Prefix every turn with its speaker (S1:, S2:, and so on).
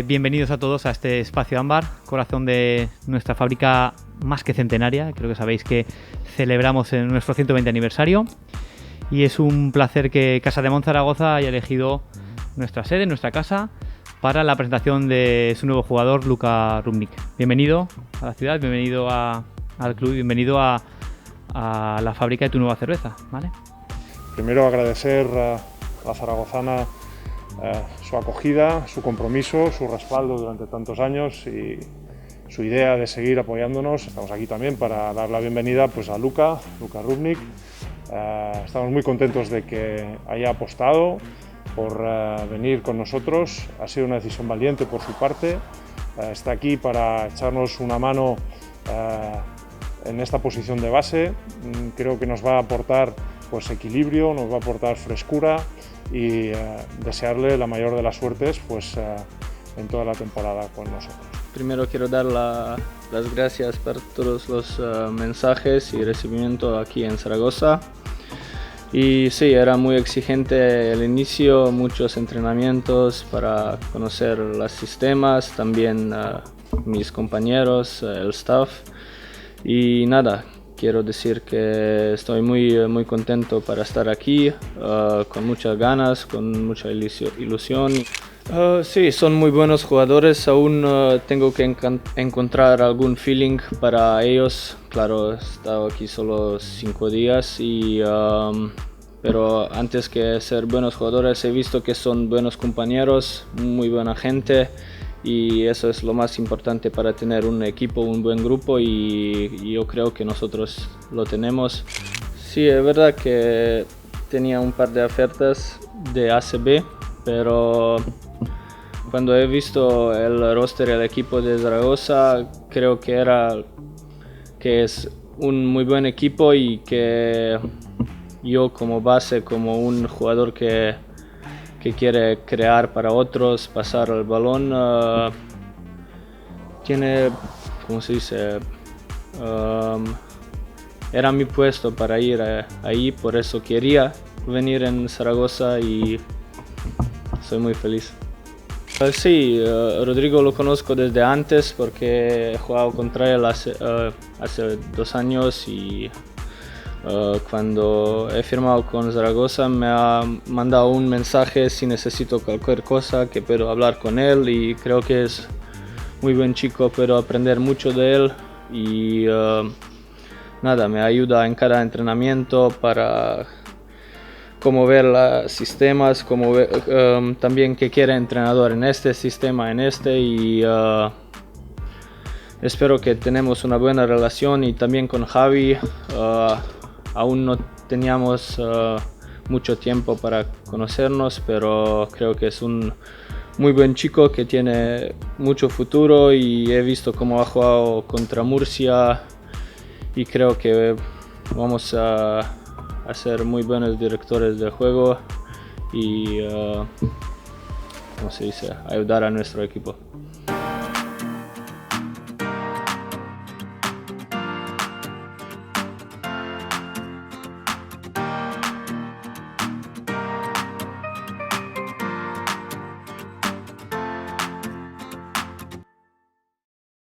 S1: Bienvenidos a todos a este espacio ámbar, corazón de nuestra fábrica más que centenaria. Creo que sabéis que celebramos en nuestro 120 aniversario y es un placer que Casa de Monzaragoza haya elegido nuestra sede, nuestra casa, para la presentación de su nuevo jugador, Luka Rubnik. Bienvenido a la ciudad, bienvenido al club, bienvenido a la fábrica de tu nueva cerveza, ¿vale?
S2: Primero agradecer a la zaragozana su acogida, su compromiso, su respaldo durante tantos años y su idea de seguir apoyándonos. Estamos aquí también para dar la bienvenida pues, a Luka Rubnik. Estamos muy contentos de que haya apostado por venir con nosotros. Ha sido una decisión valiente por su parte. Está aquí para echarnos una mano en esta posición de base. Creo que nos va a aportar pues, equilibrio, nos va a aportar frescura y desearle la mayor de las suertes pues, en toda la temporada con nosotros.
S3: Primero quiero dar las gracias por todos los mensajes y recibimiento aquí en Zaragoza. Y sí, era muy exigente el inicio, muchos entrenamientos para conocer los sistemas, también mis compañeros, el staff. Y nada, quiero decir que estoy muy contento para estar aquí, con muchas ganas, con mucha ilusión. Sí, son muy buenos jugadores, aún tengo que encontrar algún feeling para ellos. Claro, he estado aquí solo 5 días, pero antes que ser buenos jugadores he visto que son buenos compañeros, muy buena gente. Y eso es lo más importante para tener un equipo, un buen grupo, y yo creo que nosotros lo tenemos. Sí, es verdad que tenía un par de ofertas de ACB, pero cuando he visto el roster del equipo de Zaragoza, creo que es un muy buen equipo y que yo como base, como un jugador que quiere crear para otros, pasar el balón, tiene, ¿cómo se dice? Era mi puesto para ir ahí, por eso quería venir en Zaragoza y soy muy feliz. Sí, Rodrigo lo conozco desde antes porque he jugado contra él hace 2 años y cuando he firmado con Zaragoza me ha mandado un mensaje si necesito cualquier cosa, que puedo hablar con él, y creo que es muy buen chico, puedo aprender mucho de él y nada, me ayuda en cada entrenamiento para cómo ver los sistemas, cómo ver, también qué quiere el entrenador en este sistema, y espero que tenemos una buena relación. Y también con Javi, aún no teníamos mucho tiempo para conocernos, pero creo que es un muy buen chico que tiene mucho futuro, y he visto cómo ha jugado contra Murcia y creo que vamos a ser muy buenos directores de juego y, ¿cómo se dice?, ayudar a nuestro equipo.